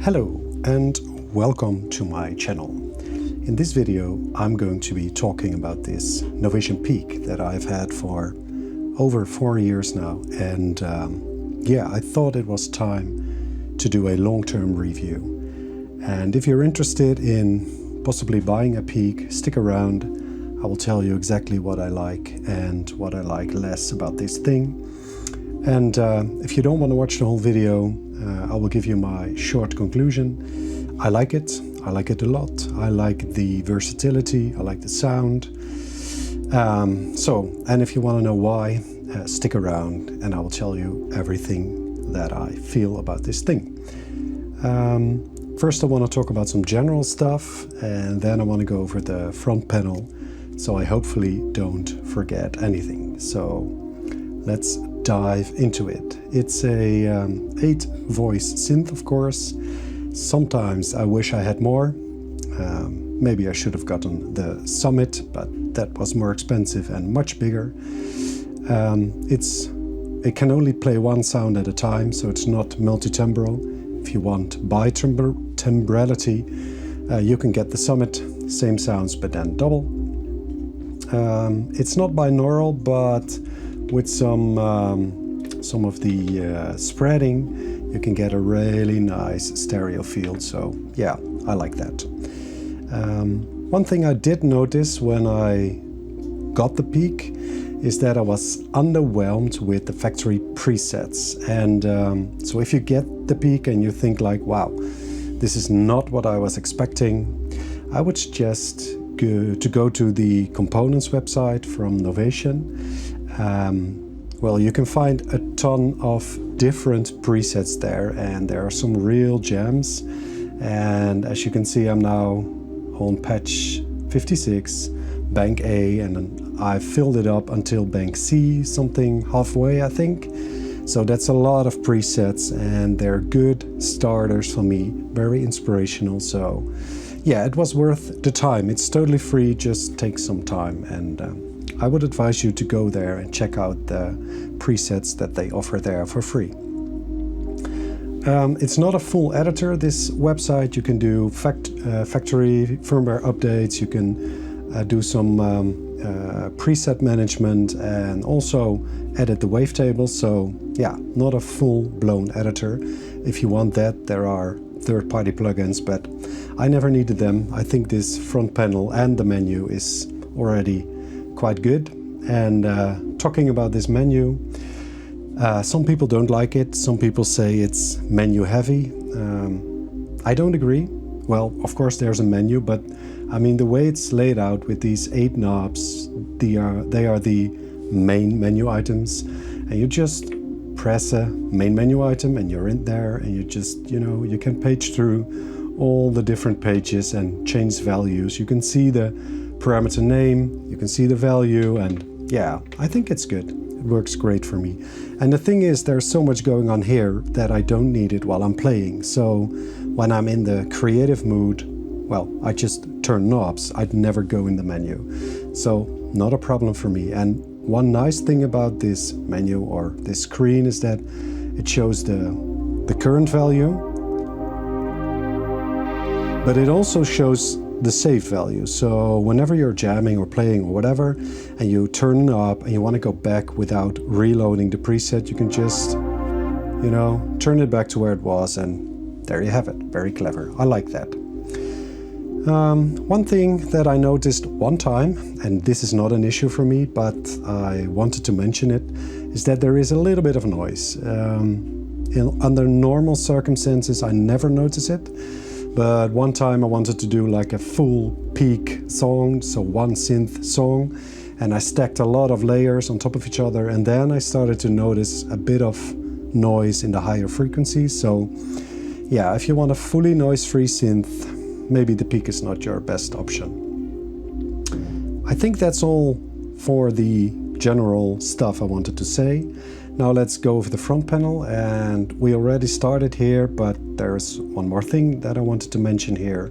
Hello and welcome to my channel. In this video I'm going to be talking about this Novation Peak that I've had for over 4 years now, and yeah, I thought it was time to do a long-term review. And if you're interested in possibly buying a Peak, stick around. I will tell you exactly what I like and what I like less about this thing. And if you don't want to watch the whole video, I will give you my short conclusion. I like it a lot. I like the versatility, I like the sound. And if you want to know why, stick around and I will tell you everything that I feel about this thing. First I want to talk about some general stuff, and then I want to go over the front panel, so I hopefully don't forget anything. So let's dive into it. It's a 8-voice synth, of course. Sometimes I wish I had more. Maybe I should have gotten the Summit, but that was more expensive and much bigger. It can only play one sound at a time, so it's not multi-timbral. If you want bi-timbrality, you can get the Summit, same sounds but then double. It's not binaural, but with some of the spreading, you can get a really nice stereo field. So yeah, I like that. One thing I did notice when I got the Peak is that I was underwhelmed with the factory presets. And so if you get the Peak and you think like, wow, this is not what I was expecting, I would suggest to go to the components website from Novation. Well, you can find a ton of different presets there, and there are some real gems. And as you can see, I'm now on patch 56, bank A, and I filled it up until bank C, something halfway, I think. So that's a lot of presets, and they're good starters for me, very inspirational. So yeah, it was worth the time. It's totally free, just take some time, and I would advise you to go there and check out the presets that they offer there for free. It's not a full editor, this website. You can do factory firmware updates, you can do some preset management, and also edit the wavetable. So yeah, not a full-blown editor. If you want that, there are third-party plugins, but I never needed them. I think this front panel and the menu is already quite good. And talking about this menu, some people don't like it. Some people say it's menu heavy. I don't agree. Well, of course there's a menu, but I mean the way it's laid out with these 8 knobs, they are the main menu items, and you just press a main menu item and you're in there, and you just, you can page through all the different pages and change values. You can see the parameter name, you can see the value, and yeah, I think it's good. It works great for me. And the thing is, there's so much going on here that I don't need it while I'm playing. So when I'm in the creative mood, well, I just turn knobs. I'd never go in the menu. So not a problem for me. And one nice thing about this menu or this screen is that it shows the current value, but it also shows the save value. So whenever you're jamming or playing or whatever, and you turn it up and you want to go back without reloading the preset, you can just, turn it back to where it was, and there you have it. Very clever. I like that. One thing that I noticed one time, and this is not an issue for me, but I wanted to mention it, is that there is a little bit of noise. Under normal circumstances, I never notice it. But one time I wanted to do like a full Peak song, so one synth song, and I stacked a lot of layers on top of each other, and then I started to notice a bit of noise in the higher frequencies. So yeah, if you want a fully noise-free synth, maybe the Peak is not your best option. I think that's all for the general stuff I wanted to say. Now let's go over the front panel, and we already started here, but there's one more thing that I wanted to mention here,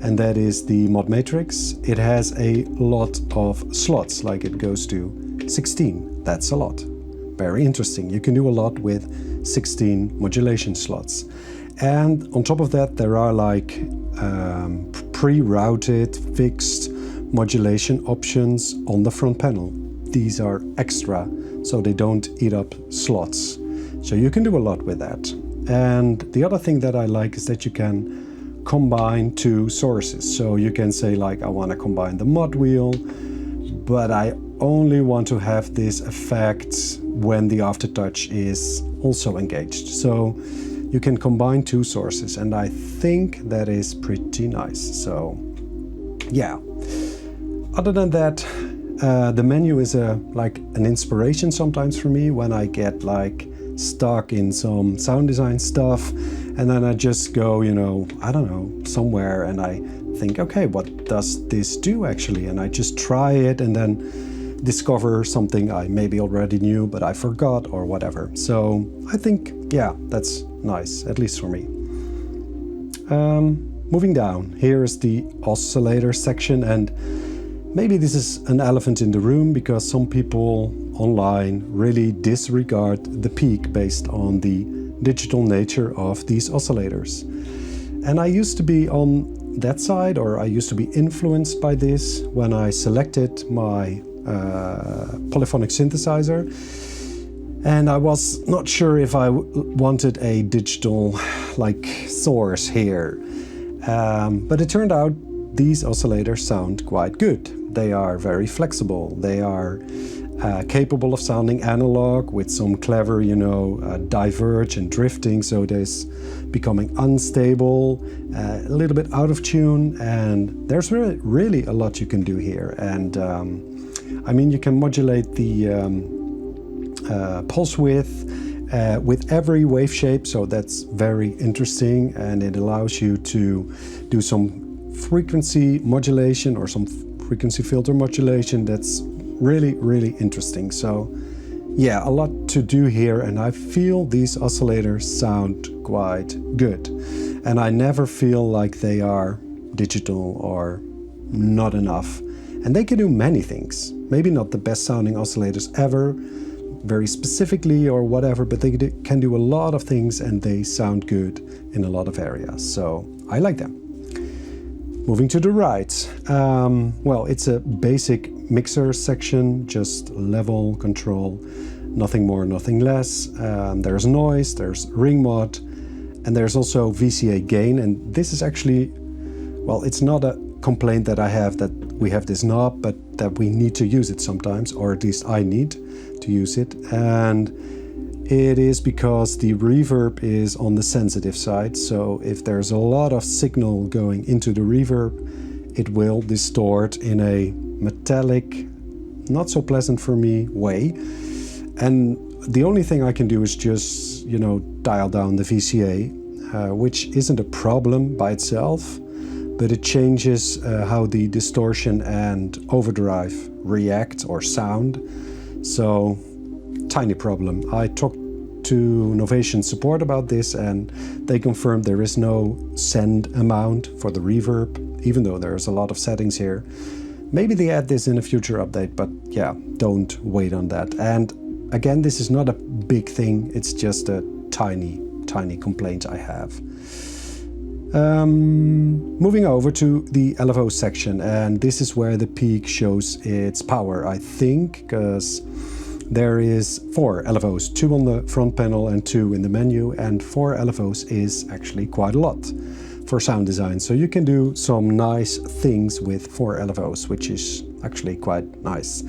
and that is the mod matrix. It has a lot of slots, like it goes to 16. That's a lot. Very interesting. You can do a lot with 16 modulation slots. And on top of that, there are like pre-routed fixed modulation options on the front panel. These are extra, so they don't eat up slots. So you can do a lot with that. And the other thing that I like is that you can combine two sources. So you can say like, I want to combine the mod wheel, but I only want to have this effect when the aftertouch is also engaged. So you can combine two sources, and I think that is pretty nice. So yeah, other than that, the menu is like an inspiration sometimes for me when I get like stuck in some sound design stuff, and then I just go, you know, I don't know, somewhere, and I think, okay, what does this do actually? And I just try it and then discover something I maybe already knew but I forgot or whatever. So I think, yeah, that's nice, at least for me. Moving down, here is the oscillator section, and maybe this is an elephant in the room because some people online really disregard the Peak based on the digital nature of these oscillators. And I used to be on that side, or I used to be influenced by this when I selected my polyphonic synthesizer, and I was not sure if I wanted a digital like source here, but it turned out these oscillators sound quite good. They are very flexible. They are capable of sounding analog with some clever, you know, diverge and drifting, so there's becoming unstable, a little bit out of tune, and there's really a lot you can do here. And I mean, you can modulate the pulse width with every wave shape, so that's very interesting, and it allows you to do some frequency modulation or some frequency filter modulation. That's really interesting. So yeah, a lot to do here, and I feel these oscillators sound quite good, and I never feel like they are digital or not enough. And they can do many things, maybe not the best sounding oscillators ever, very specifically or whatever, but they can do a lot of things and they sound good in a lot of areas. So I like them. Moving to the right, well, it's a basic mixer section, just level, control, nothing more, nothing less. There's noise, there's ring mod, and there's also VCA gain. And this is actually, well, it's not a complaint that I have that we have this knob, but that we need to use it sometimes, or at least I need to use it. And it is because the reverb is on the sensitive side. So if there's a lot of signal going into the reverb, it will distort in a metallic, not so pleasant for me way. And the only thing I can do is just, you know, dial down the VCA, which isn't a problem by itself, but it changes how the distortion and overdrive react or sound. So, tiny problem. I talked to Novation support about this, and they confirmed there is no send amount for the reverb, even though there's a lot of settings here. Maybe they add this in a future update, but yeah, don't wait on that. And again, this is not a big thing, it's just a tiny complaint I have. Moving over to the LFO section, and this is where the Peak shows its power, I think, because there is 4 LFOs, 2 on the front panel and 2 in the menu, and 4 LFOs is actually quite a lot for sound design. So you can do some nice things with 4 LFOs, which is actually quite nice.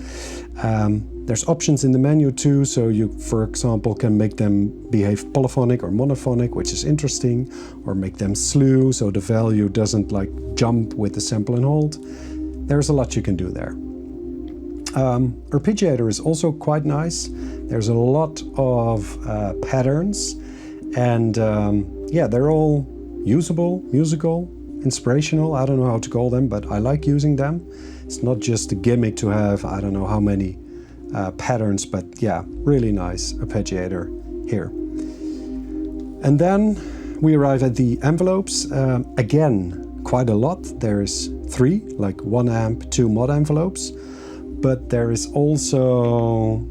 There's options in the menu too, so you, for example, can make them behave polyphonic or monophonic, which is interesting, or make them slew, so the value doesn't like jump with the sample and hold. There's a lot you can do there. Arpeggiator is also quite nice. There's a lot of patterns, and yeah, they're all usable, musical, inspirational. I don't know how to call them, but I like using them. It's not just a gimmick to have, I don't know how many patterns, but yeah, really nice arpeggiator here. And then we arrive at the envelopes. Again, quite a lot. There's 3, like 1 amp, 2 mod envelopes, but there is also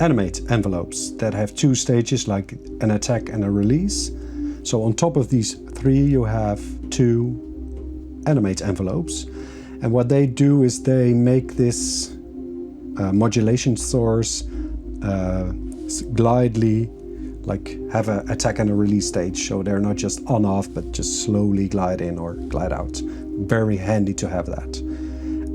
animate envelopes that have two stages, like an attack and a release. So on top of these three you have two animate envelopes, and what they do is they make this modulation source glidely, like have an attack and a release stage, so they're not just on off but just slowly glide in or glide out. Very handy to have that.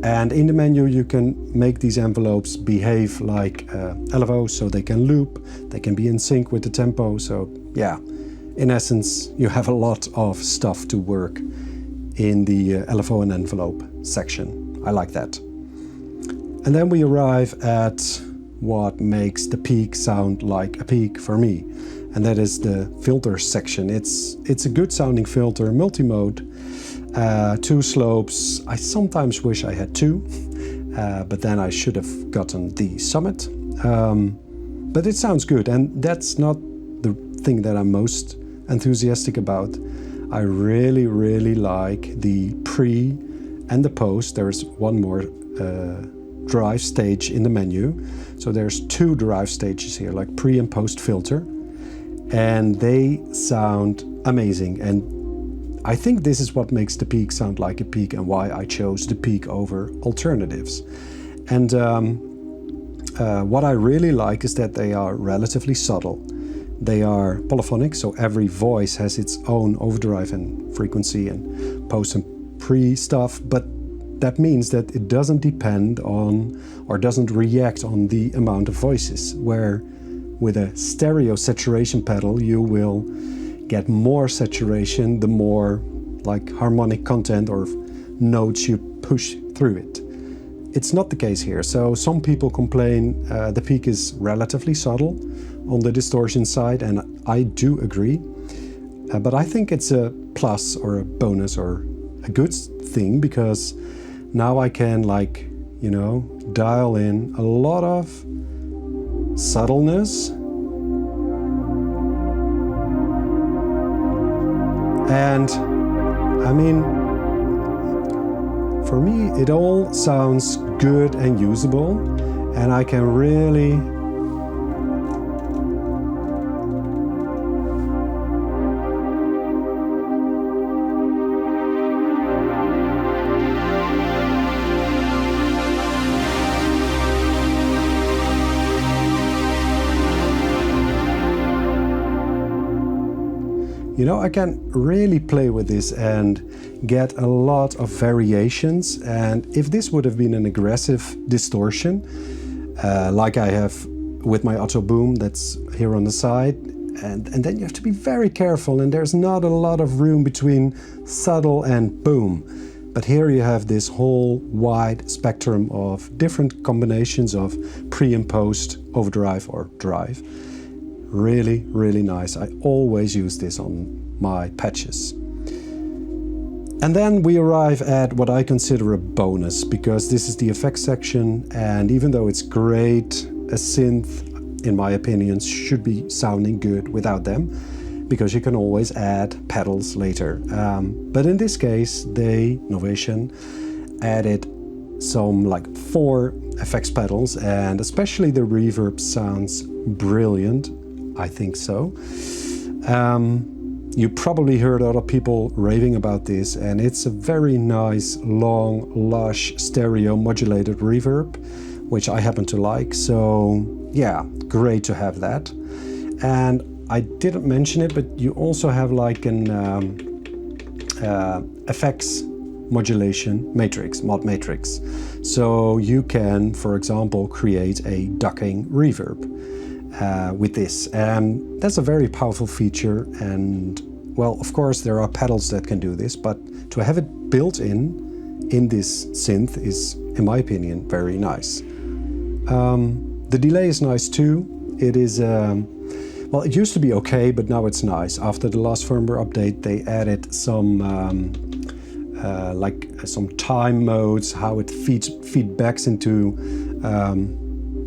And in the menu you can make these envelopes behave like LFO, so they can loop, they can be in sync with the tempo. So yeah, in essence you have a lot of stuff to work in the LFO and envelope section. I like that. And then we arrive at what makes the Peak sound like a Peak for me, and that is the filter section. It's a good sounding filter, multi-mode, two slopes. I sometimes wish I had two, but then I should have gotten the Summit. But it sounds good, and that's not the thing that I'm most enthusiastic about. I really, really like the pre and the post. There's one more drive stage in the menu. So there's two drive stages here, like pre and post filter, and they sound amazing. And I think this is what makes the Peak sound like a Peak, and why I chose the Peak over alternatives. And what I really like is that they are relatively subtle. They are polyphonic, so every voice has its own overdrive and frequency and post and pre stuff, but that means that it doesn't depend on or doesn't react on the amount of voices, where with a stereo saturation pedal you will get more saturation the more like harmonic content or notes you push through it. It's not the case here. So some people complain the Peak is relatively subtle on the distortion side, and I do agree, but I think it's a plus or a bonus or a good thing, because now I can, like, you know, dial in a lot of subtleness and I mean, for me it all sounds good and usable, and I can really I can really play with this and get a lot of variations. And if this would have been an aggressive distortion, like I have with my Otto Boom that's here on the side, and then you have to be very careful, and there's not a lot of room between subtle and boom. But here you have this whole wide spectrum of different combinations of pre and post overdrive or drive. Really, really nice. I always use this on my patches. And then we arrive at what I consider a bonus, because this is the effects section, and even though it's great, a synth, in my opinion, should be sounding good without them, because you can always add pedals later. But in this case, Novation added some like 4 effects pedals, and especially the reverb sounds brilliant. I think so. You probably heard other people raving about this, and it's a very nice, long, lush, stereo modulated reverb, which I happen to like. So yeah, great to have that. And I didn't mention it, but you also have like an effects modulation matrix, mod matrix. So you can, for example, create a ducking reverb with this. That's a very powerful feature, and well, of course there are pedals that can do this, but to have it built in this synth is, in my opinion, very nice. The delay is nice too. It is well, it used to be okay, but now it's nice. After the last firmware update, they added some like some time modes, how it feedbacks into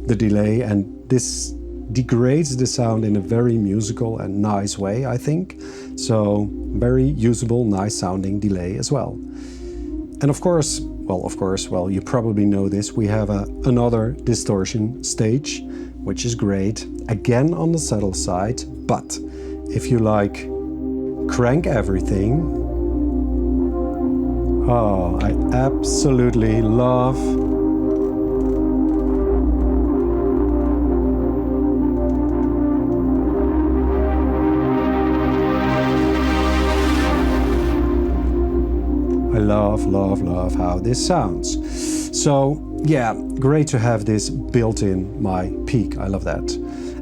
the delay, and this degrades the sound in a very musical and nice way, I think. So very usable, nice sounding delay as well. And of course, you probably know this, we have another distortion stage which is great. Again on the subtle side, but if you like crank everything, oh, I absolutely love love how this sounds. So yeah, great to have this built in my Peak. I love that.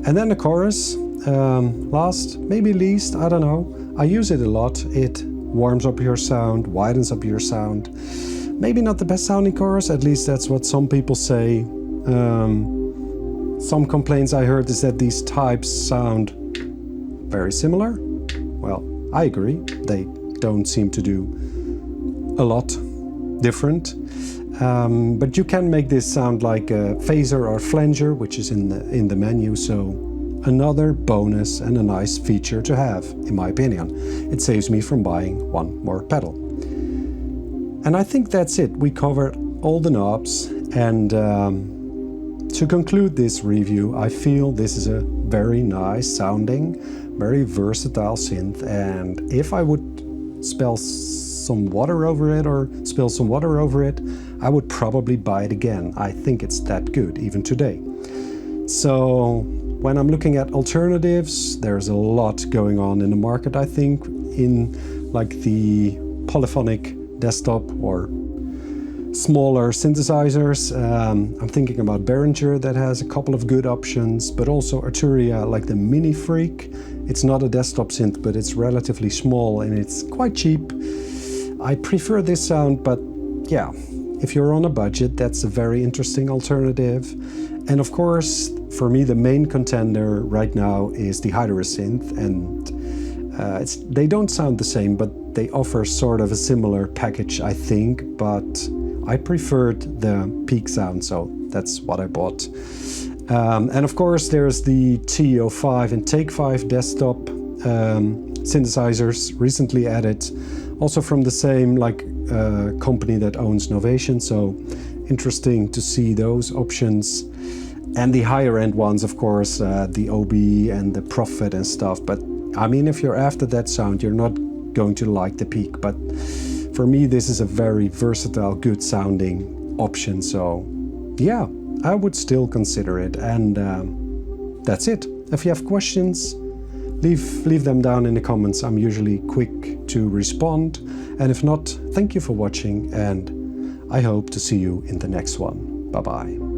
And then the chorus, last, maybe least, I don't know. I use it a lot. It warms up your sound, widens up your sound. Maybe not the best sounding chorus, at least that's what some people say. Some complaints I heard is that these types sound very similar. Well, I agree. They don't seem to do a lot different. But you can make this sound like a phaser or flanger, which is in the menu. So another bonus and a nice feature to have, in my opinion. It saves me from buying one more pedal. And I think that's it. We covered all the knobs. And to conclude this review, I feel this is a very nice sounding, very versatile synth. And if I would spill some water over it, I would probably buy it again. I think it's that good, even today. So when I'm looking at alternatives, there's a lot going on in the market, I think, in like the polyphonic desktop or smaller synthesizers. I'm thinking about Behringer that has a couple of good options, but also Arturia like the Mini Freak. It's not a desktop synth, but it's relatively small and it's quite cheap. I prefer this sound, but yeah, if you're on a budget, that's a very interesting alternative. And of course, for me, the main contender right now is the Hyderis synth, and they don't sound the same, but they offer sort of a similar package, I think, but I preferred the Peak sound, so that's what I bought. And of course, there's the TO5 and Take 5 desktop synthesizers recently added, also from the same company that owns Novation, so interesting to see those options. And the higher end ones, of course, the OB and the Prophet and stuff. But I mean, if you're after that sound, you're not going to like the Peak. But for me, this is a very versatile, good sounding option. So yeah, I would still consider it. And that's it. If you have questions, leave them down in the comments. I'm usually quick to respond. And if not, thank you for watching, and I hope to see you in the next one. Bye-bye.